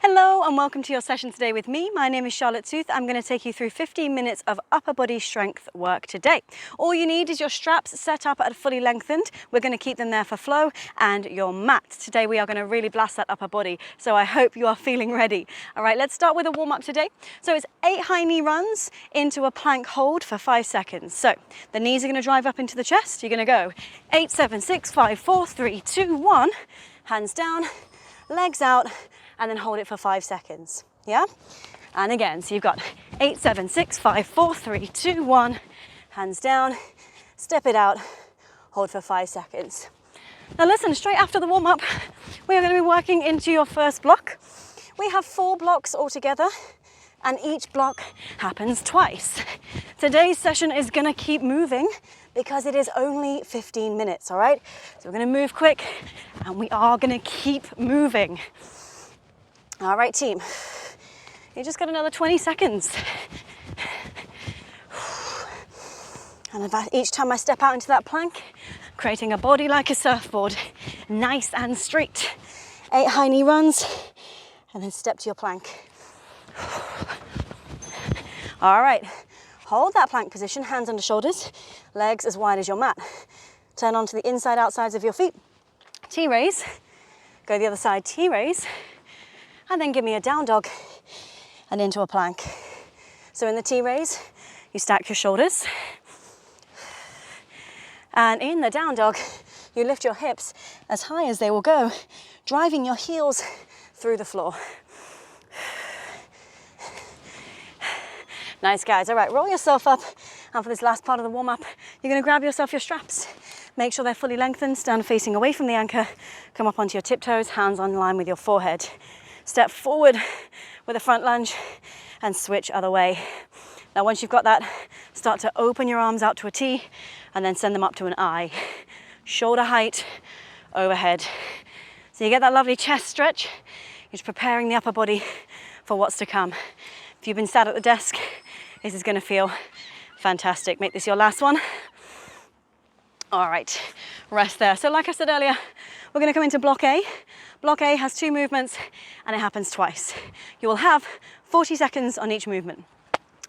Hello and welcome to your session today with me. My name is Charlotte Tooth. I'm going to take you through 15 minutes of upper body strength work today. All you need is your straps set up at fully lengthened. We're going to keep them there for flow, and your mat. Today we are going to really blast that upper body, so I hope you are feeling ready. All right, let's start with a warm-up today. So it's 8 high knee runs into a plank hold for 5 seconds. So the knees are going to drive up into the chest. You're going to go 8, 7, 6, 5, 4, 3, 2, 1. Hands down, legs out, and then hold it for 5 seconds, yeah? And again, so you've got 8, 7, 6, 5, 4, 3, 2, 1, hands down, step it out, hold for 5 seconds. Now listen, straight after the warm-up, we are going to be working into your first block. We have 4 blocks altogether, and each block happens twice. Today's session is going to keep moving because it is only 15 minutes, all right? So we're going to move quick, and we are going to keep moving. All right, team, you just got another 20 seconds. And about each time I step out into that plank, creating a body like a surfboard, nice and straight. 8 high knee runs, and then step to your plank. All right, hold that plank position, hands under shoulders, legs as wide as your mat. Turn onto the inside outsides of your feet. T-raise, go the other side, T-raise. And then give me a down dog and into a plank. So in the T-raise, you stack your shoulders. And in the down dog, you lift your hips as high as they will go, driving your heels through the floor. Nice, guys. All right, roll yourself up. And for this last part of the warm-up, you're going to grab yourself your straps. Make sure they're fully lengthened, stand facing away from the anchor. Come up onto your tiptoes, hands on line with your forehead. Step forward with a front lunge and switch other way. Now once you've got that, start to open your arms out to a T and then send them up to an I. Shoulder height, overhead. So you get that lovely chest stretch. You're just preparing the upper body for what's to come. If you've been sat at the desk, this is going to feel fantastic. Make this your last one. All right, rest there. So like I said earlier, we're going to come into block A. Block A has 2 movements and it happens twice. You will have 40 seconds on each movement.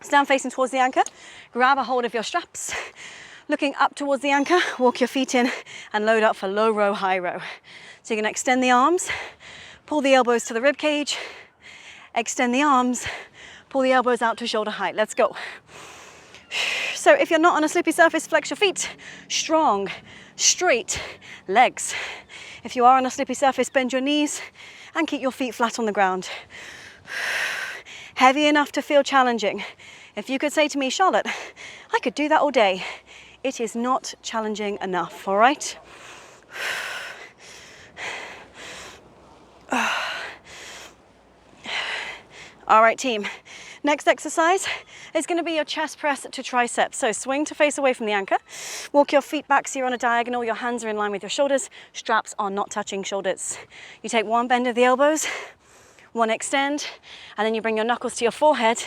Stand facing towards the anchor, grab a hold of your straps. Looking up towards the anchor, walk your feet in and load up for low row, high row. So you're going to extend the arms, pull the elbows to the rib cage, extend the arms, pull the elbows out to shoulder height. Let's go. So if you're not on a slippy surface, flex your feet. Strong, straight legs. If you are on a slippy surface, bend your knees and keep your feet flat on the ground. Heavy enough to feel challenging. If you could say to me, Charlotte, I could do that all day. It is not challenging enough, all right? All right, team. Next exercise is going to be your chest press to triceps. So swing to face away from the anchor. Walk your feet back so you're on a diagonal. Your hands are in line with your shoulders. Straps are not touching shoulders. You take one bend of the elbows, one extend, and then you bring your knuckles to your forehead.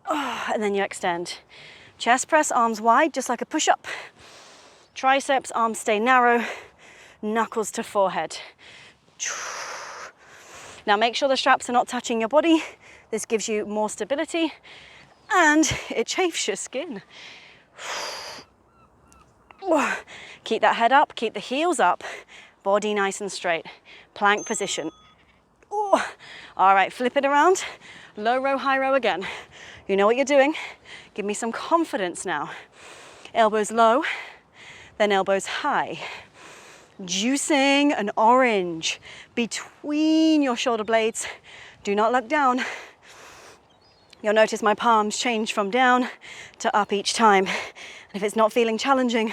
And then you extend. Chest press, arms wide, just like a push-up. Triceps, arms stay narrow. Knuckles to forehead. Now make sure the straps are not touching your body. This gives you more stability and it chafes your skin. Keep that head up, keep the heels up, body nice and straight. Plank position. All right, flip it around. Low row, high row again. You know what you're doing. Give me some confidence now. Elbows low, then elbows high. Juicing an orange between your shoulder blades. Do not look down. You'll notice my palms change from down to up each time. And if it's not feeling challenging,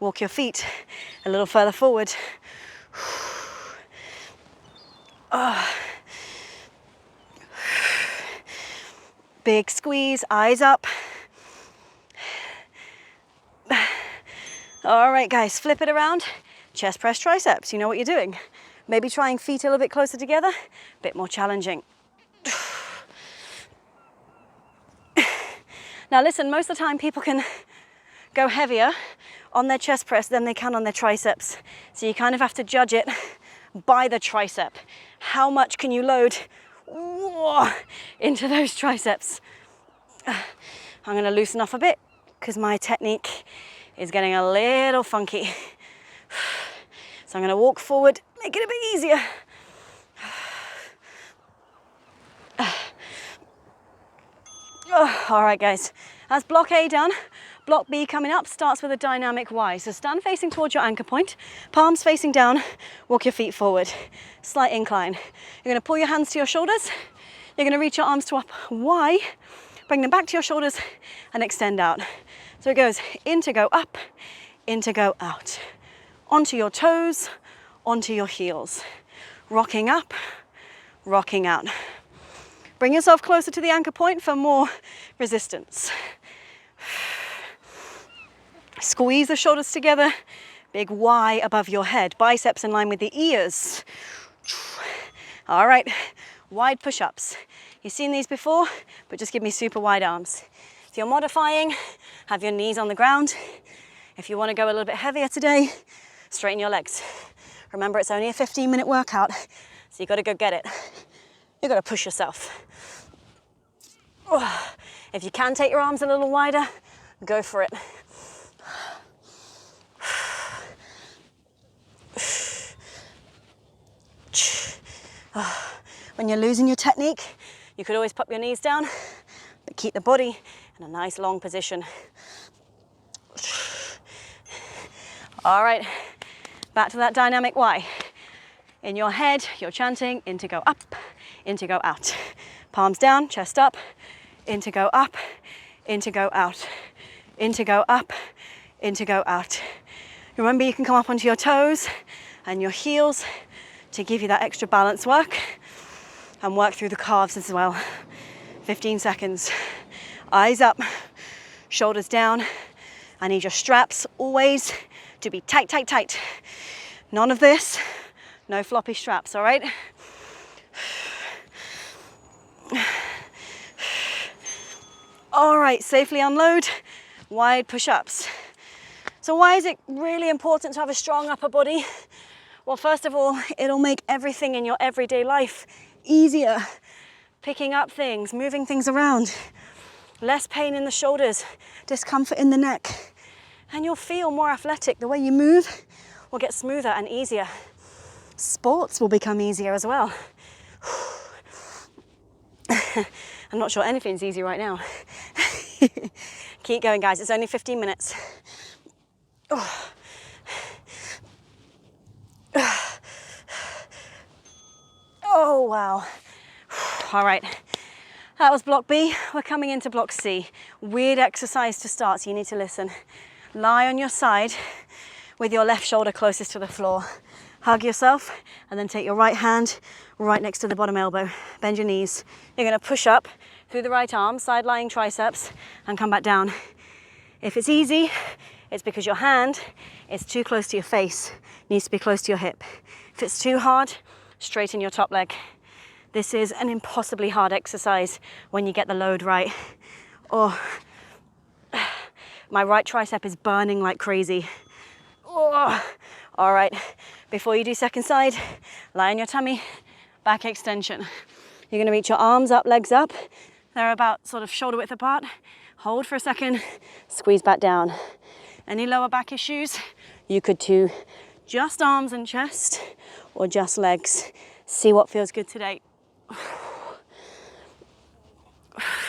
walk your feet a little further forward. Big squeeze, eyes up. All right, guys, flip it around. Chest press triceps, you know what you're doing. Maybe trying feet a little bit closer together, a bit more challenging. Now listen, most of the time people can go heavier on their chest press than they can on their triceps. So you kind of have to judge it by the tricep. How much can you load into those triceps? I'm going to loosen off a bit because my technique is getting a little funky. So I'm going to walk forward, make it a bit easier. All right, guys, that's block A done. Block B coming up starts with a dynamic Y. So stand facing towards your anchor point, palms facing down, walk your feet forward. Slight incline. You're going to pull your hands to your shoulders. You're going to reach your arms to up Y, bring them back to your shoulders and extend out. So it goes in to go up, in to go out. Onto your toes, onto your heels. Rocking up, rocking out. Bring yourself closer to the anchor point for more resistance. Squeeze the shoulders together, big Y above your head, biceps in line with the ears. All right, wide push-ups. You've seen these before, but just give me super wide arms. If you're modifying, have your knees on the ground. If you want to go a little bit heavier today, straighten your legs. Remember, it's only a 15-minute workout, so you've got to go get it. You've got to push yourself. If you can take your arms a little wider, go for it. When you're losing your technique, you could always pop your knees down, but keep the body in a nice long position. All right, back to that dynamic Y. In your head, you're chanting in to go up, in to go out. Palms down, chest up, in to go up, in to go out, in to go up, in to go out. Remember, you can come up onto your toes and your heels to give you that extra balance work, and work through the calves as well. 15 seconds. Eyes up, shoulders down. I need your straps always to be tight, tight, tight. None of this, no floppy straps, all right? All right, safely unload, wide push-ups. So why is it really important to have a strong upper body? Well, first of all, it'll make everything in your everyday life easier. Picking up things, moving things around, less pain in the shoulders, discomfort in the neck, and you'll feel more athletic. The way you move will get smoother and easier. Sports will become easier as well. I'm not sure anything's easy right now. Keep going, guys. It's only 15 minutes. Oh, wow. All right, that was block B. We're coming into block C. Weird exercise to start, so you need to listen. Lie on your side with your left shoulder closest to the floor. Hug yourself and then take your right hand right next to the bottom elbow. Bend your knees. You're gonna push up through the right arm, side lying triceps, and come back down. If it's easy, it's because your hand is too close to your face. It needs to be close to your hip. If it's too hard, straighten your top leg. This is an impossibly hard exercise when you get the load right. Oh, my right tricep is burning like crazy. Oh. All right, before you do second side, lie on your tummy, back extension. You're gonna reach your arms up, legs up. They're about sort of shoulder width apart. Hold for a second, squeeze back down. Any lower back issues, you could do just arms and chest or just legs. See what feels good today.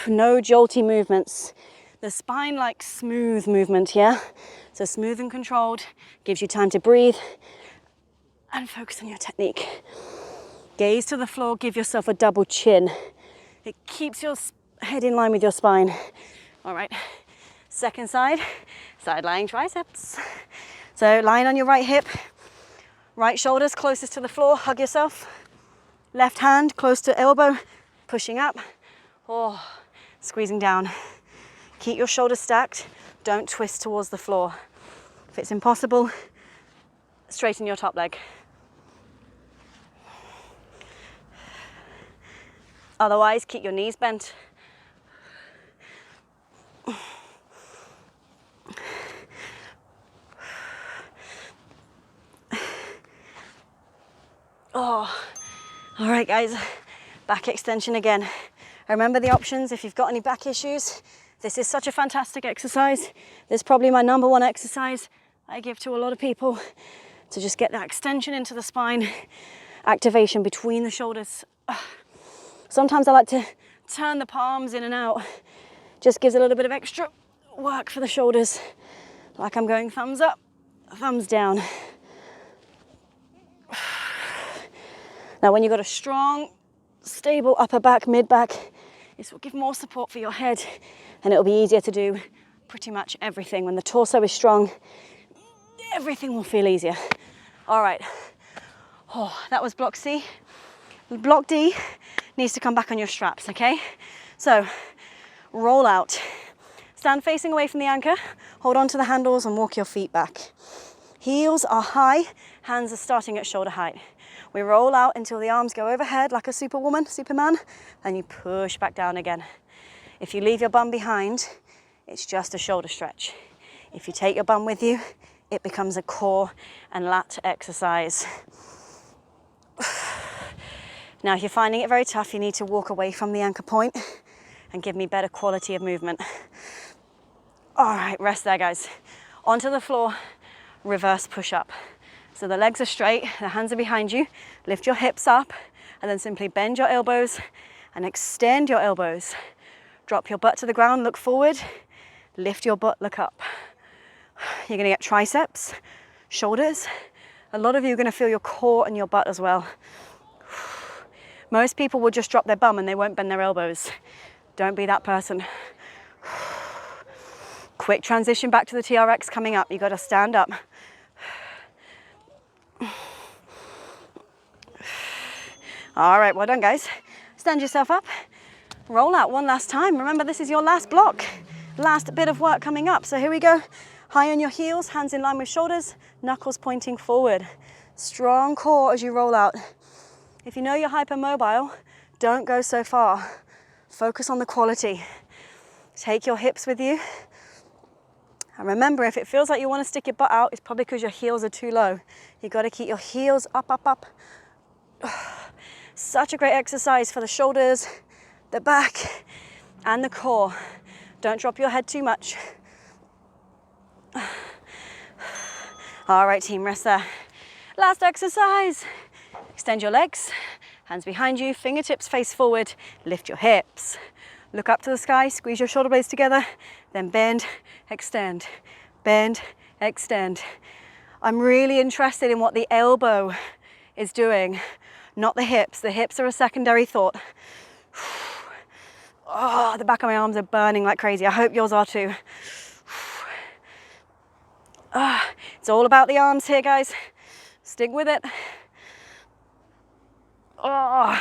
No jolty movements. The spine likes smooth movement, yeah? So smooth and controlled, gives you time to breathe and focus on your technique. Gaze to the floor, give yourself a double chin. It keeps your head in line with your spine. All right, second side, side lying triceps. So lying on your right hip, right shoulders closest to the floor, hug yourself. Left hand close to elbow, pushing up, or squeezing down. Keep your shoulders stacked, don't twist towards the floor. If it's impossible, straighten your top leg. Otherwise, keep your knees bent. Oh, all guys, back extension again. Remember the options if you've got any back issues. This is such a fantastic exercise. This is probably my #1 exercise I give to a lot of people to just get that extension into the spine, activation between the shoulders. Sometimes I like to turn the palms in and out. Just gives a little bit of extra work for the shoulders. Like I'm going thumbs up, thumbs down. Now when you've got a strong, stable upper back, mid back, this will give more support for your head and it'll be easier to do pretty much everything. When the torso is strong, everything will feel easier. All right, that was block C. Block D needs to come back on your straps, okay? So roll out. Stand facing away from the anchor, hold on to the handles and walk your feet back. Heels are high, hands are starting at shoulder height. We roll out until the arms go overhead like a superwoman, Superman, and you push back down again. If you leave your bum behind, it's just a shoulder stretch. If you take your bum with you, it becomes a core and lat exercise. Now, if you're finding it very tough, you need to walk away from the anchor point and give me better quality of movement. All right, rest there, guys. Onto the floor, reverse push-up. So the legs are straight, the hands are behind you. Lift your hips up and then simply bend your elbows and extend your elbows. Drop your butt to the ground, look forward. Lift your butt, look up. You're gonna get triceps, shoulders. A lot of you are gonna feel your core and your butt as well. Most people will just drop their bum and they won't bend their elbows. Don't be that person. Quick transition back to the TRX coming up. You gotta stand up. All right, well done, guys. Stand yourself up. Roll out one last time. Remember, this is your last block. Last bit of work coming up. So here we go. High on your heels, hands in line with shoulders, knuckles pointing forward. Strong core as you roll out. If you know you're hypermobile, don't go so far. Focus on the quality. Take your hips with you. And remember, if it feels like you want to stick your butt out, it's probably because your heels are too low. You've got to keep your heels up, up, up. Such a great exercise for the shoulders, the back, and the core. Don't drop your head too much. All right, team, rest there. Last exercise. Extend your legs, hands behind you, fingertips face forward, lift your hips. Look up to the sky, squeeze your shoulder blades together, then bend, extend, bend, extend. I'm really interested in what the elbow is doing, not the hips. The hips are a secondary thought. Oh, the back of my arms are burning like crazy. I hope yours are too. It's all about the arms here, guys. Stick with it. Oh.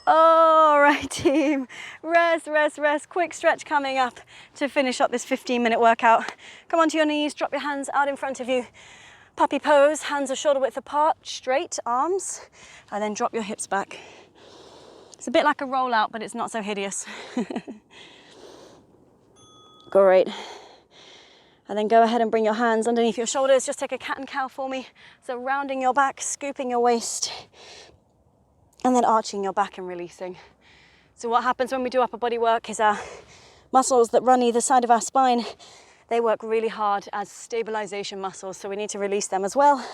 All right, team. Rest, rest, rest. Quick stretch coming up to finish up this 15-minute workout. Come onto your knees, drop your hands out in front of you. Puppy pose, hands are shoulder width apart, straight arms, and then drop your hips back. It's a bit like a rollout, but it's not so hideous. Great. And then go ahead and bring your hands underneath your shoulders. Just take a cat and cow for me. So rounding your back, scooping your waist, and then arching your back and releasing. So what happens when we do upper body work is our muscles that run either side of our spine, they work really hard as stabilization muscles. So we need to release them as well.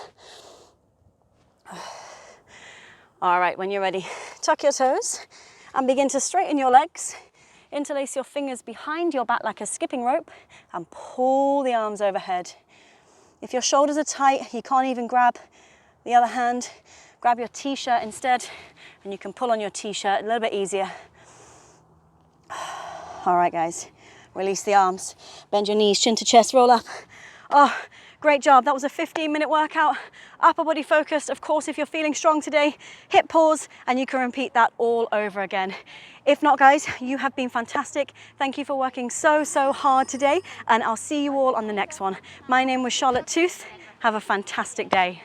All right, when you're ready, tuck your toes and begin to straighten your legs. Interlace your fingers behind your back like a skipping rope and pull the arms overhead. If your shoulders are tight, you can't even grab the other hand, grab your t-shirt instead, and you can pull on your t-shirt a little bit easier. All right, guys, release the arms, bend your knees, chin to chest, roll up. Oh, great job. That was a 15-minute workout, upper body focused. Of course, if you're feeling strong today, hit pause and you can repeat that all over again. If not, guys, you have been fantastic. Thank you for working so hard today, and I'll see you all on the next one. My name was Charlotte Tooth. Have a fantastic day.